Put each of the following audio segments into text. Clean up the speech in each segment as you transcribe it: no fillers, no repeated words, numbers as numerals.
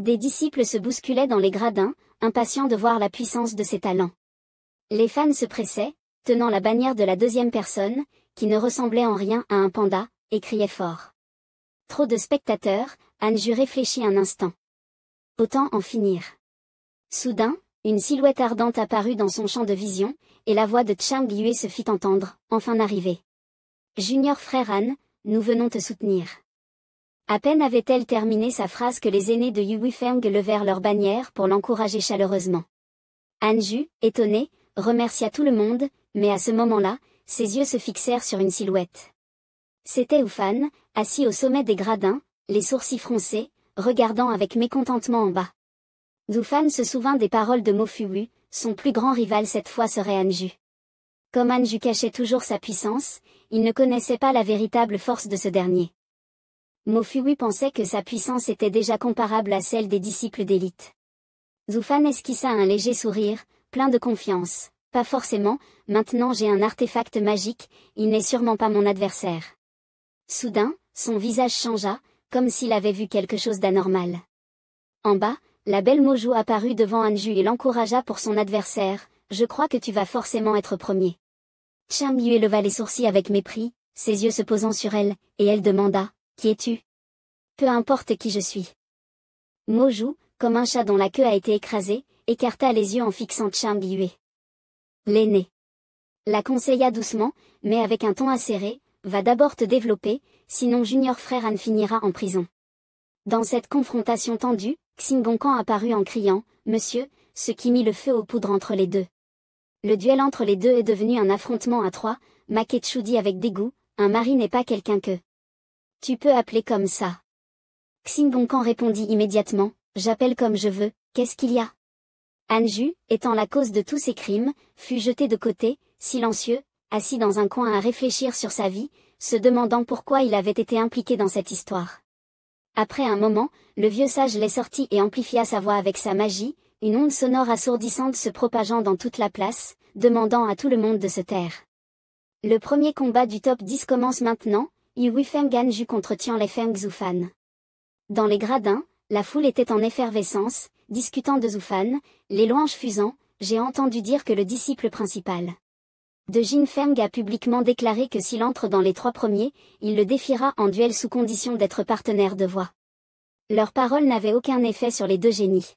Des disciples se bousculaient dans les gradins, impatients de voir la puissance de ses talents. Les fans se pressaient, tenant la bannière de la deuxième personne, qui ne ressemblait en rien à un panda, et criaient fort. Trop de spectateurs, Anju réfléchit un instant. Autant en finir. Soudain, une silhouette ardente apparut dans son champ de vision, et la voix de Chang Yue se fit entendre, enfin arrivée. Junior frère Han, nous venons te soutenir. À peine avait-elle terminé sa phrase que les aînés de Yu Weifeng levèrent leur bannière pour l'encourager chaleureusement. Anju, étonné, remercia tout le monde, mais à ce moment-là, ses yeux se fixèrent sur une silhouette. C'était Ufan, assis au sommet des gradins, les sourcils froncés, regardant avec mécontentement en bas. Ufan se souvint des paroles de Mo Fuwu, son plus grand rival cette fois serait Anju. Comme Anju cachait toujours sa puissance, il ne connaissait pas la véritable force de ce dernier. Mo Fuwu pensait que sa puissance était déjà comparable à celle des disciples d'élite. Ufan esquissa un léger sourire, plein de confiance. Pas forcément, maintenant j'ai un artefact magique, il n'est sûrement pas mon adversaire. Soudain, son visage changea, comme s'il avait vu quelque chose d'anormal. En bas, la belle Moju apparut devant Anju et l'encouragea pour son adversaire, je crois que tu vas forcément être premier. Chang Yue leva les sourcils avec mépris, ses yeux se posant sur elle, et elle demanda, qui es-tu? Peu importe qui je suis. Moju, comme un chat dont la queue a été écrasée, écarta les yeux en fixant Chang Yue. L'aîné la conseilla doucement, mais avec un ton acéré, va d'abord te développer, sinon Junior frère Han finira en prison. Dans cette confrontation tendue, Xingongkan apparut en criant, Monsieur, ce qui mit le feu aux poudres entre les deux. Le duel entre les deux est devenu un affrontement à trois, Maketsu dit avec dégoût, un mari n'est pas quelqu'un que. Tu peux appeler comme ça. Xingongkan répondit immédiatement, j'appelle comme je veux, qu'est-ce qu'il y a? Anju, étant la cause de tous ces crimes, fut jeté de côté, silencieux, assis dans un coin à réfléchir sur sa vie, se demandant pourquoi il avait été impliqué dans cette histoire. Après un moment, le vieux sage les sortit et amplifia sa voix avec sa magie, une onde sonore assourdissante se propageant dans toute la place, demandant à tout le monde de se taire. Le premier combat du top 10 commence maintenant, Yu Weifeng Anju contre Tianlefeng Zufan. Dans les gradins, la foule était en effervescence, discutant de Zufan, les louanges fusant, j'ai entendu dire que le disciple principal de Jin Feng a publiquement déclaré que s'il entre dans les trois premiers, il le défiera en duel sous condition d'être partenaire de voix. Leurs paroles n'avaient aucun effet sur les deux génies.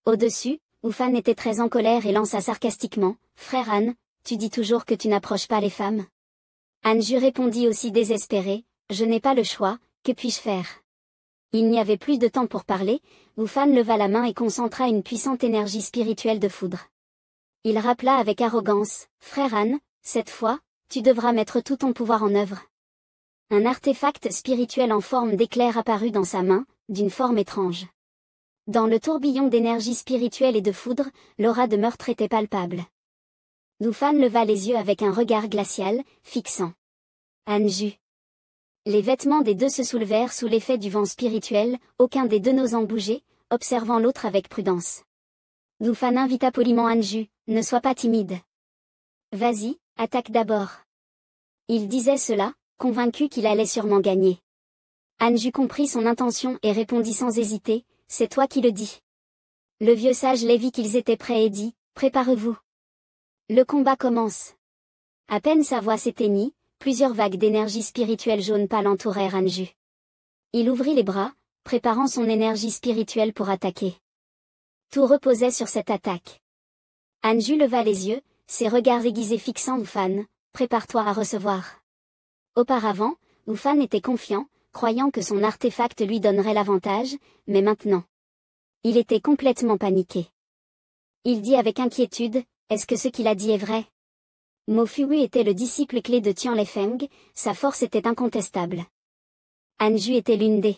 Au-dessus, Ufan était très en colère et lança sarcastiquement, frère Han, tu dis toujours que tu n'approches pas les femmes. Anju répondit aussi désespéré, je n'ai pas le choix, que puis-je faire? Il n'y avait plus de temps pour parler, Ufan leva la main et concentra une puissante énergie spirituelle de foudre. Il rappela avec arrogance, frère Han, cette fois, tu devras mettre tout ton pouvoir en œuvre. Un artefact spirituel en forme d'éclair apparut dans sa main, d'une forme étrange. Dans le tourbillon d'énergie spirituelle et de foudre, l'aura de meurtre était palpable. Ufan leva les yeux avec un regard glacial, fixant Anju. Les vêtements des deux se soulevèrent sous l'effet du vent spirituel, aucun des deux n'osant bouger, observant l'autre avec prudence. Ufan invita poliment Anju, ne sois pas timide. Vas-y, attaque d'abord. Il disait cela, convaincu qu'il allait sûrement gagner. Anju comprit son intention et répondit sans hésiter, c'est toi qui le dis. Le vieux sage les vit qu'ils étaient prêts et dit, préparez-vous. Le combat commence. À peine sa voix s'éteignit, plusieurs vagues d'énergie spirituelle jaune pâle entourèrent Anju. Il ouvrit les bras, préparant son énergie spirituelle pour attaquer. Tout reposait sur cette attaque. Anju leva les yeux, ses regards aiguisés fixant Ufan, prépare-toi à recevoir. Auparavant, Ufan était confiant, croyant que son artefact lui donnerait l'avantage, mais maintenant. Il était complètement paniqué. Il dit avec inquiétude, est-ce que ce qu'il a dit est vrai? Mo Fuwu était le disciple clé de Tianlefeng, sa force était incontestable. Anju était l'une des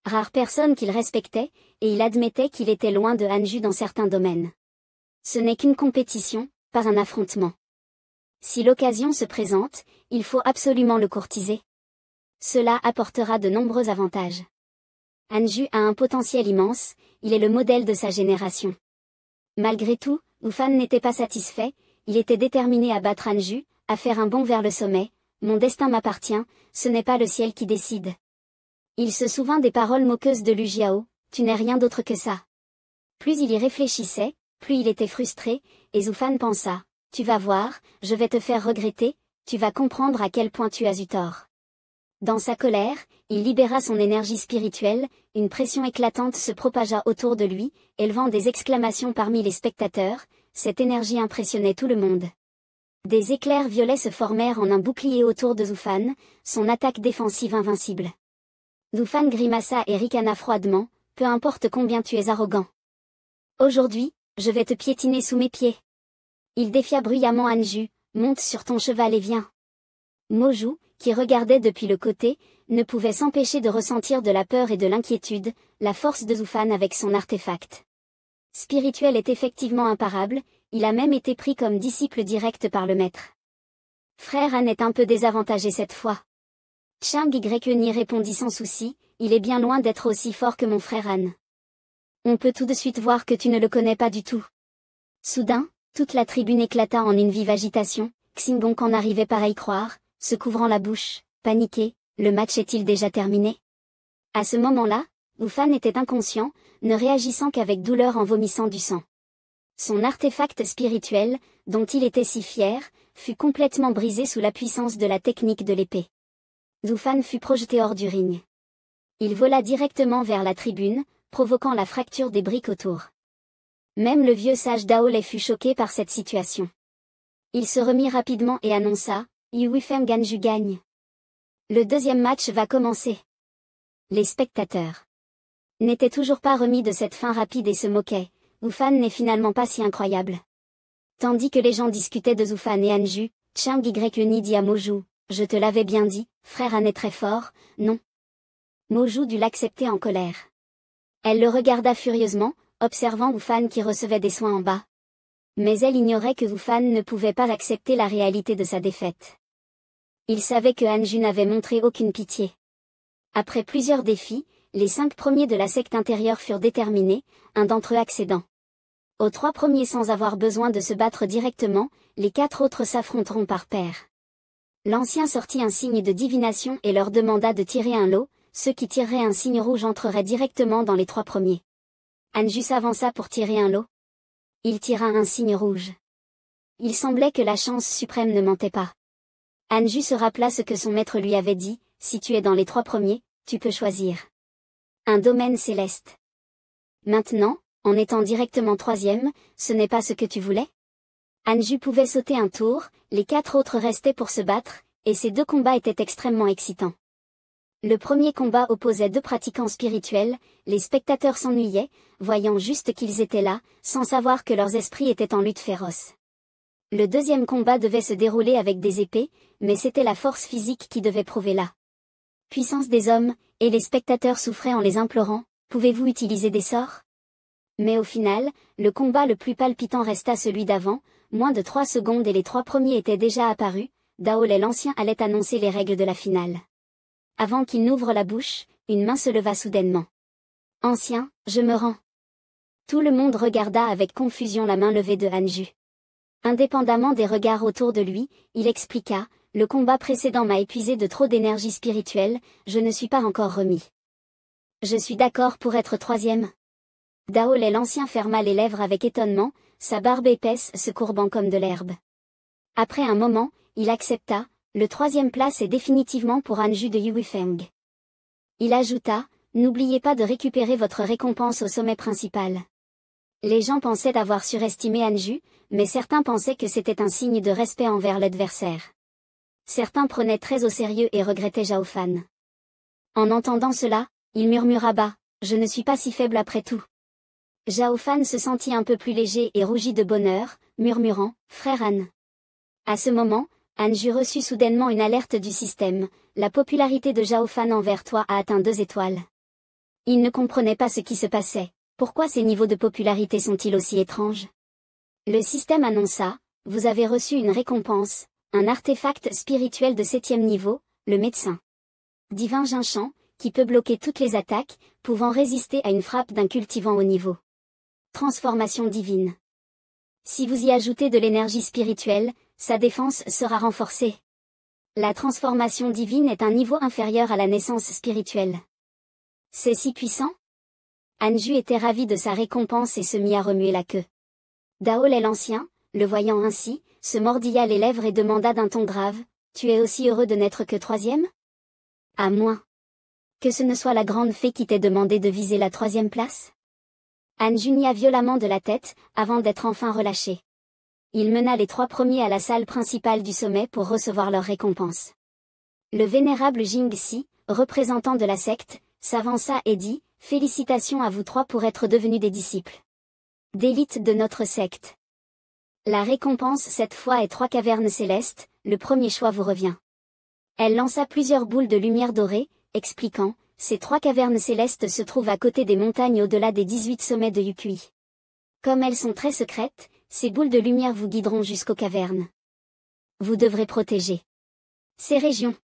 rares personnes qu'il respectait, et il admettait qu'il était loin de Anju dans certains domaines. Ce n'est qu'une compétition, pas un affrontement. Si l'occasion se présente, il faut absolument le courtiser. Cela apportera de nombreux avantages. Anju a un potentiel immense, il est le modèle de sa génération. Malgré tout, Ufan n'était pas satisfait, il était déterminé à battre Anju, à faire un bond vers le sommet, mon destin m'appartient, ce n'est pas le ciel qui décide. Il se souvint des paroles moqueuses de Lu Jiao, tu n'es rien d'autre que ça. Plus il y réfléchissait, plus il était frustré, et Zufan pensa, tu vas voir, je vais te faire regretter, tu vas comprendre à quel point tu as eu tort. Dans sa colère, il libéra son énergie spirituelle, une pression éclatante se propagea autour de lui, élevant des exclamations parmi les spectateurs, cette énergie impressionnait tout le monde. Des éclairs violets se formèrent en un bouclier autour de Zufan, son attaque défensive invincible. Zufan grimaça et ricana froidement, peu importe combien tu es arrogant. Aujourd'hui, je vais te piétiner sous mes pieds. Il défia bruyamment Anju, monte sur ton cheval et viens. Moju, qui regardait depuis le côté, ne pouvait s'empêcher de ressentir de la peur et de l'inquiétude, la force de Zufan avec son artefact spirituel est effectivement imparable, il a même été pris comme disciple direct par le maître. Frère Han est un peu désavantagé cette fois. Chang Yni répondit sans souci, il est bien loin d'être aussi fort que mon frère Han. On peut tout de suite voir que tu ne le connais pas du tout. Soudain, toute la tribune éclata en une vive agitation, Xingong en arrivait par y croire, se couvrant la bouche, paniqué, le match est-il déjà terminé? À ce moment-là, Zufan était inconscient, ne réagissant qu'avec douleur en vomissant du sang. Son artefact spirituel, dont il était si fier, fut complètement brisé sous la puissance de la technique de l'épée. Zufan fut projeté hors du ring. Il vola directement vers la tribune, provoquant la fracture des briques autour. Même le vieux sage Daolei fut choqué par cette situation. Il se remit rapidement et annonça, Yuifeng Ganju gagne. Le deuxième match va commencer. Les spectateurs n'étaient toujours pas remis de cette fin rapide et se moquaient. Zufan n'est finalement pas si incroyable. Tandis que les gens discutaient de Zufan et Anju, Chang Yni dit à Moju, je te l'avais bien dit, frère Han est très fort, non? Moju dut l'accepter en colère. Elle le regarda furieusement, observant Zufan qui recevait des soins en bas. Mais elle ignorait que Zufan ne pouvait pas accepter la réalité de sa défaite. Il savait que Anju n'avait montré aucune pitié. Après plusieurs défis, les 5 premiers de la secte intérieure furent déterminés, un d'entre eux accédant aux 3 premiers sans avoir besoin de se battre directement, les 4 autres s'affronteront par paires. L'ancien sortit un signe de divination et leur demanda de tirer un lot, ceux qui tireraient un signe rouge entreraient directement dans les 3 premiers. Anju s'avança pour tirer un lot. Il tira un signe rouge. Il semblait que la chance suprême ne mentait pas. Anju se rappela ce que son maître lui avait dit, si tu es dans les 3 premiers, tu peux choisir un domaine céleste. Maintenant, en étant directement 3e, ce n'est pas ce que tu voulais? Anju pouvait sauter un tour, les 4 autres restaient pour se battre, et ces 2 combats étaient extrêmement excitants. Le premier combat opposait 2 pratiquants spirituels, les spectateurs s'ennuyaient, voyant juste qu'ils étaient là, sans savoir que leurs esprits étaient en lutte féroce. Le deuxième combat devait se dérouler avec des épées, mais c'était la force physique qui devait prouver la puissance des hommes, et les spectateurs souffraient en les implorant, pouvez-vous utiliser des sorts? Mais au final, le combat le plus palpitant resta celui d'avant, moins de 3 secondes et les 3 premiers étaient déjà apparus, Daolei l'Ancien allait annoncer les règles de la finale. Avant qu'il n'ouvre la bouche, une main se leva soudainement. Ancien, je me rends. Tout le monde regarda avec confusion la main levée de Anju. Indépendamment des regards autour de lui, il expliqua, le combat précédent m'a épuisé de trop d'énergie spirituelle, je ne suis pas encore remis. Je suis d'accord pour être 3e. Daolei l'Ancien ferma les lèvres avec étonnement, sa barbe épaisse se courbant comme de l'herbe. Après un moment, il accepta, le 3e place est définitivement pour Anju de Yuifeng. Il ajouta, n'oubliez pas de récupérer votre récompense au sommet principal. Les gens pensaient avoir surestimé Anju, mais certains pensaient que c'était un signe de respect envers l'adversaire. Certains prenaient très au sérieux et regrettaient Zhao Fan. En entendant cela, il murmura bas, je ne suis pas si faible après tout. Zhao Fan se sentit un peu plus léger et rougit de bonheur, murmurant, frère Han. À ce moment, Anju reçut soudainement une alerte du système, la popularité de Zhao Fan envers toi a atteint 2 étoiles. Il ne comprenait pas ce qui se passait, pourquoi ces niveaux de popularité sont-ils aussi étranges? Le système annonça, vous avez reçu une récompense, un artefact spirituel de 7e niveau, le médecin divin Jinshan, qui peut bloquer toutes les attaques, pouvant résister à une frappe d'un cultivant haut niveau. Transformation divine. Si vous y ajoutez de l'énergie spirituelle, sa défense sera renforcée. La transformation divine est un niveau inférieur à la naissance spirituelle. C'est si puissant? Anju était ravi de sa récompense et se mit à remuer la queue. Daolai l'Ancien, le voyant ainsi, se mordilla les lèvres et demanda d'un ton grave, « Tu es aussi heureux de n'être que troisième ? À moins que ce ne soit la grande fée qui t'ait demandé de viser la troisième place ?» Anju nia violemment de la tête, avant d'être enfin relâché. Il mena les 3 premiers à la salle principale du sommet pour recevoir leur récompense. Le vénérable Jingxi, représentant de la secte, s'avança et dit, « Félicitations à vous 3 pour être devenus des disciples d'élite de notre secte. La récompense cette fois est 3 cavernes célestes, le premier choix vous revient. » Elle lança plusieurs boules de lumière dorée, expliquant, « Ces 3 cavernes célestes se trouvent à côté des montagnes au-delà des 18 sommets de Yukui. Comme elles sont très secrètes, ces boules de lumière vous guideront jusqu'aux cavernes. Vous devrez protéger ces régions. »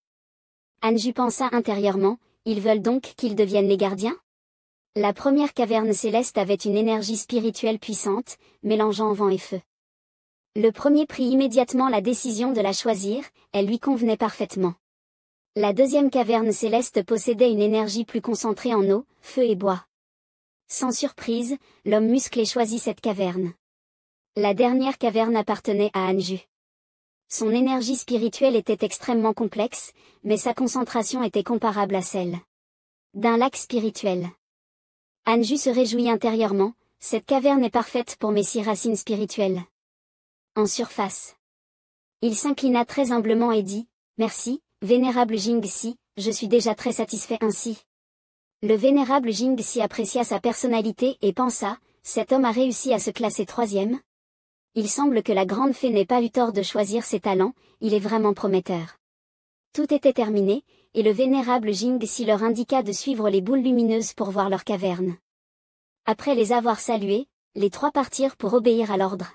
Anju pensa intérieurement, ils veulent donc qu'ils deviennent les gardiens ? La première caverne céleste avait une énergie spirituelle puissante, mélangeant vent et feu. Le premier prit immédiatement la décision de la choisir, elle lui convenait parfaitement. La deuxième caverne céleste possédait une énergie plus concentrée en eau, feu et bois. Sans surprise, l'homme musclé choisit cette caverne. La dernière caverne appartenait à Anju. Son énergie spirituelle était extrêmement complexe, mais sa concentration était comparable à celle d'un lac spirituel. Anju se réjouit intérieurement, cette caverne est parfaite pour mes 6 racines spirituelles. En surface. Il s'inclina très humblement et dit, « Merci, vénérable Jingxi, je suis déjà très satisfait ainsi. » Le vénérable Jingxi apprécia sa personnalité et pensa, « Cet homme a réussi à se classer 3e. Il semble que la grande fée n'ait pas eu tort de choisir ses talents, il est vraiment prometteur. » Tout était terminé, et le vénérable Jingxi leur indiqua de suivre les boules lumineuses pour voir leur caverne. Après les avoir salués, les 3 partirent pour obéir à l'ordre.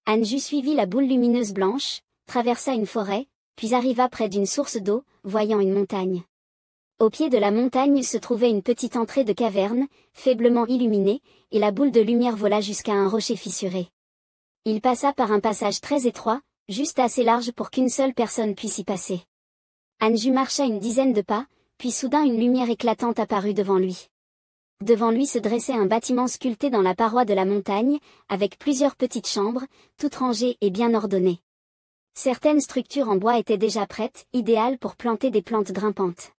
Anju suivit la boule lumineuse blanche, traversa une forêt, puis arriva près d'une source d'eau, voyant une montagne. Au pied de la montagne se trouvait une petite entrée de caverne, faiblement illuminée, et la boule de lumière vola jusqu'à un rocher fissuré. Il passa par un passage très étroit, juste assez large pour qu'une seule personne puisse y passer. Anju marcha une dizaine de pas, puis soudain une lumière éclatante apparut devant lui. Devant lui se dressait un bâtiment sculpté dans la paroi de la montagne, avec plusieurs petites chambres, toutes rangées et bien ordonnées. Certaines structures en bois étaient déjà prêtes, idéales pour planter des plantes grimpantes.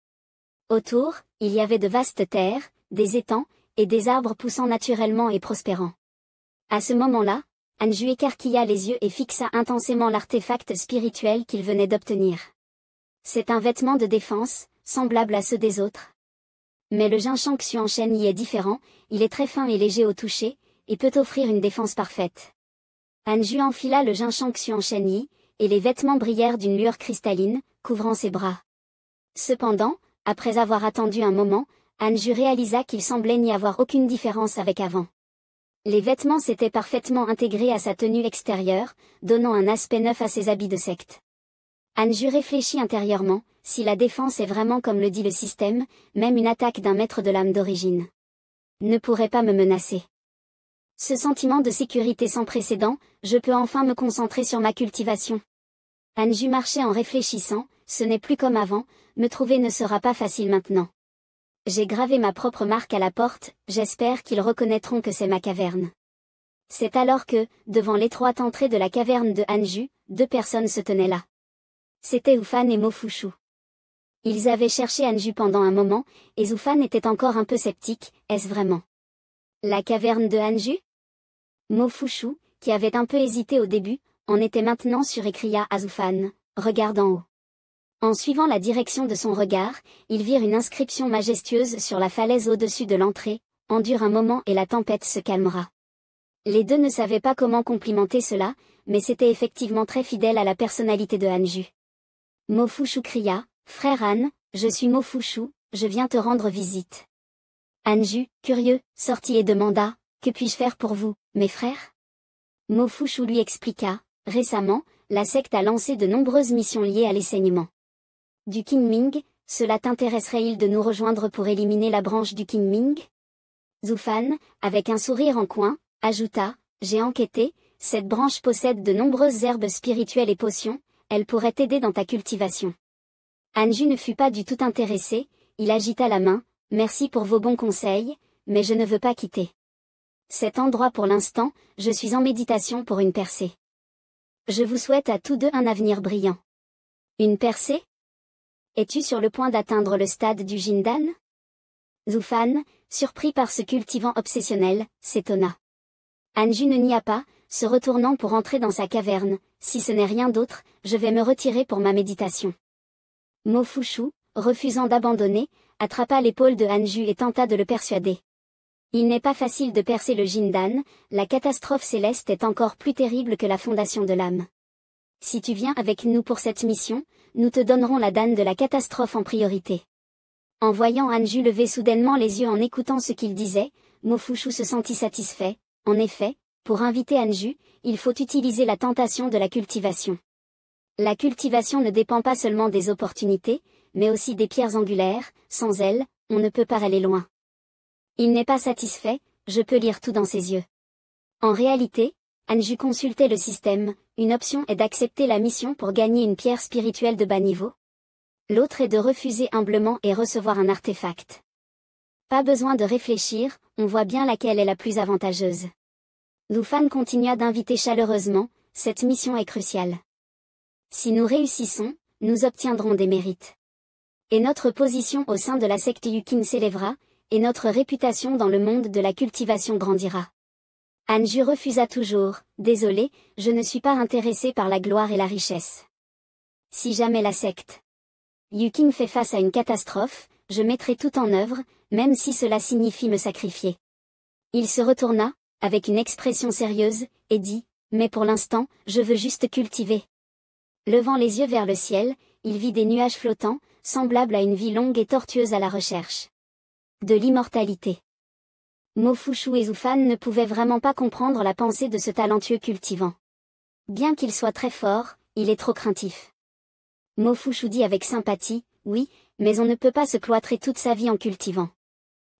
Autour, il y avait de vastes terres, des étangs, et des arbres poussant naturellement et prospérant. À ce moment-là, Anju écarquilla les yeux et fixa intensément l'artefact spirituel qu'il venait d'obtenir. C'est un vêtement de défense, semblable à ceux des autres. Mais le Jinchang Xuanshen y est différent, il est très fin et léger au toucher, et peut offrir une défense parfaite. Anju enfila le Jinchang Xuanshen yi, et les vêtements brillèrent d'une lueur cristalline, couvrant ses bras. Cependant, après avoir attendu un moment, Anju réalisa qu'il semblait n'y avoir aucune différence avec avant. Les vêtements s'étaient parfaitement intégrés à sa tenue extérieure, donnant un aspect neuf à ses habits de secte. Anju réfléchit intérieurement, si la défense est vraiment comme le dit le système, même une attaque d'un maître de l'âme d'origine ne pourrait pas me menacer. Ce sentiment de sécurité sans précédent, je peux enfin me concentrer sur ma cultivation. Anju marchait en réfléchissant, ce n'est plus comme avant, me trouver ne sera pas facile maintenant. J'ai gravé ma propre marque à la porte, j'espère qu'ils reconnaîtront que c'est ma caverne. C'est alors que, devant l'étroite entrée de la caverne de Anju, 2 personnes se tenaient là. C'était Zufan et Mofushu. Ils avaient cherché Anju pendant un moment, et Zufan était encore un peu sceptique, est-ce vraiment la caverne de Anju ? Mofushu, qui avait un peu hésité au début, en était maintenant sûr et cria à Zufan, « Regarde en haut ». En suivant la direction de son regard, ils virent une inscription majestueuse sur la falaise au-dessus de l'entrée, « Endure un moment et la tempête se calmera ». Les 2 ne savaient pas comment complimenter cela, mais c'était effectivement très fidèle à la personnalité de Anju. Mofushu cria, « Frère Han, je suis Mofushu, je viens te rendre visite. » Anju, curieux, sortit et demanda, « Que puis-je faire pour vous, mes frères ?» Mofushu lui expliqua, « Récemment, la secte a lancé de nombreuses missions liées à l'essaignement du Qingming, cela t'intéresserait-il de nous rejoindre pour éliminer la branche du Qingming ?» Zufan, avec un sourire en coin, ajouta, « J'ai enquêté, cette branche possède de nombreuses herbes spirituelles et potions, elle pourrait t'aider dans ta cultivation. » Anju ne fut pas du tout intéressé, il agita la main, « Merci pour vos bons conseils, mais je ne veux pas quitter cet endroit pour l'instant, je suis en méditation pour une percée. Je vous souhaite à tous deux un avenir brillant. Une percée? Es-tu sur le point d'atteindre le stade du Jindan? Zufan, surpris par ce cultivant obsessionnel, s'étonna. Anju ne nia pas, se retournant pour entrer dans sa caverne. Si ce n'est rien d'autre, je vais me retirer pour ma méditation. Mofushu, refusant d'abandonner, attrapa l'épaule de Anju et tenta de le persuader. Il n'est pas facile de percer le Jindan, la catastrophe céleste est encore plus terrible que la fondation de l'âme. Si tu viens avec nous pour cette mission, nous te donnerons la danne de la catastrophe en priorité. En voyant Anju lever soudainement les yeux en écoutant ce qu'il disait, Mofushu se sentit satisfait. En effet, pour inviter Anju, il faut utiliser la tentation de la cultivation. La cultivation ne dépend pas seulement des opportunités, mais aussi des pierres angulaires, sans elles, on ne peut pas aller loin. Il n'est pas satisfait, je peux lire tout dans ses yeux. En réalité, Anju consultait le système, une option est d'accepter la mission pour gagner une pierre spirituelle de bas niveau. L'autre est de refuser humblement et recevoir un artefact. Pas besoin de réfléchir, on voit bien laquelle est la plus avantageuse. Zufan continua d'inviter chaleureusement, cette mission est cruciale. Si nous réussissons, nous obtiendrons des mérites. Et notre position au sein de la secte Yukin s'élèvera, et notre réputation dans le monde de la cultivation grandira. Anju refusa toujours, désolé, je ne suis pas intéressé par la gloire et la richesse. Si jamais la secte Yukin fait face à une catastrophe, je mettrai tout en œuvre, même si cela signifie me sacrifier. Il se retourna, avec une expression sérieuse, et dit, mais pour l'instant, je veux juste cultiver. Levant les yeux vers le ciel, il vit des nuages flottants, semblables à une vie longue et tortueuse à la recherche de l'immortalité. Mofushu et Zufan ne pouvaient vraiment pas comprendre la pensée de ce talentueux cultivant. Bien qu'il soit très fort, il est trop craintif. Mofushu dit avec sympathie, oui, mais on ne peut pas se cloîtrer toute sa vie en cultivant.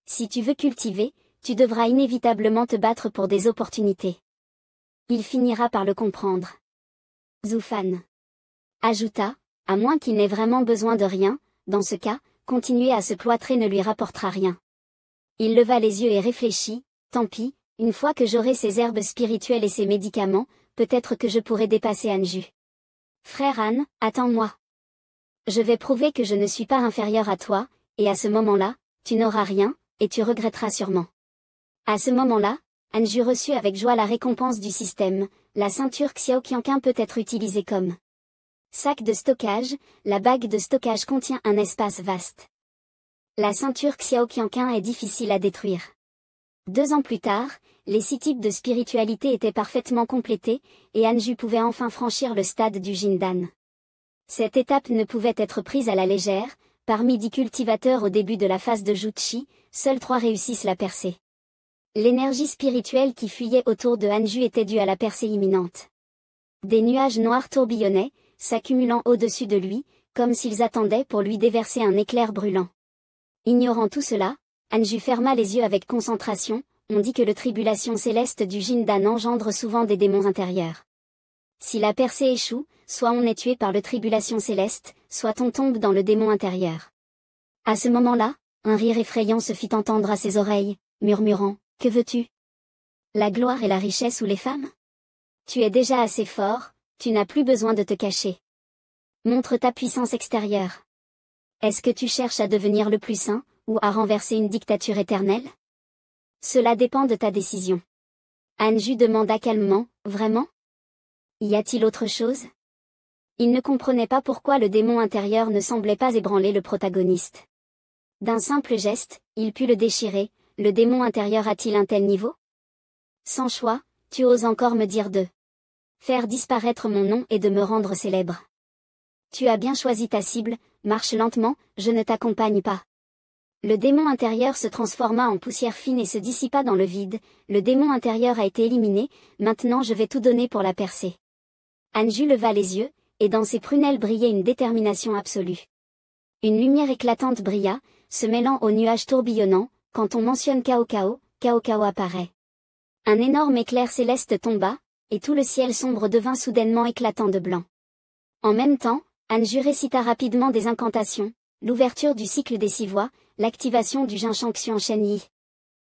Si tu veux cultiver, tu devras inévitablement te battre pour des opportunités. Il finira par le comprendre. Zufan ajouta, à moins qu'il n'ait vraiment besoin de rien, dans ce cas, continuer à se cloîtrer ne lui rapportera rien. Il leva les yeux et réfléchit, tant pis, une fois que j'aurai ces herbes spirituelles et ces médicaments, peut-être que je pourrai dépasser Anju. Frère Han, attends-moi. Je vais prouver que je ne suis pas inférieur à toi, et à ce moment-là, tu n'auras rien, et tu regretteras sûrement. À ce moment-là, Anju reçut avec joie la récompense du système, la ceinture Xiaoqianqin peut être utilisée comme sac de stockage, la bague de stockage contient un espace vaste. La ceinture Xiaoqianqin est difficile à détruire. 2 ans plus tard, les 6 types de spiritualité étaient parfaitement complétés, et Anju pouvait enfin franchir le stade du Jindan. Cette étape ne pouvait être prise à la légère, parmi 10 cultivateurs au début de la phase de Juchi, seuls 3 réussissent la percée. L'énergie spirituelle qui fuyait autour de Anju était due à la percée imminente. Des nuages noirs tourbillonnaient, s'accumulant au-dessus de lui, comme s'ils attendaient pour lui déverser un éclair brûlant. Ignorant tout cela, Anju ferma les yeux avec concentration, on dit que le tribulation céleste du Jindan engendre souvent des démons intérieurs. Si la percée échoue, soit on est tué par le tribulation céleste, soit on tombe dans le démon intérieur. À ce moment-là, un rire effrayant se fit entendre à ses oreilles, murmurant, « Que veux-tu? La gloire et la richesse ou les femmes? Tu es déjà assez fort, tu n'as plus besoin de te cacher. Montre ta puissance extérieure. Est-ce que tu cherches à devenir le plus saint, ou à renverser une dictature éternelle? Cela dépend de ta décision. » Anju demanda calmement, « Vraiment? Y a-t-il autre chose? » Il ne comprenait pas pourquoi le démon intérieur ne semblait pas ébranler le protagoniste. D'un simple geste, il put le déchirer, le démon intérieur a-t-il un tel niveau? Sans choix, tu oses encore me dire de faire disparaître mon nom et de me rendre célèbre. Tu as bien choisi ta cible, marche lentement, je ne t'accompagne pas. Le démon intérieur se transforma en poussière fine et se dissipa dans le vide, le démon intérieur a été éliminé, maintenant je vais tout donner pour la percer. Anju leva les yeux, et dans ses prunelles brillait une détermination absolue. Une lumière éclatante brilla, se mêlant aux nuages tourbillonnants, quand on mentionne Cao Cao, Cao Cao apparaît. Un énorme éclair céleste tomba, et tout le ciel sombre devint soudainement éclatant de blanc. En même temps, Anju récita rapidement des incantations, l'ouverture du cycle des 6 voies, l'activation du Jinshanxian Shenyi.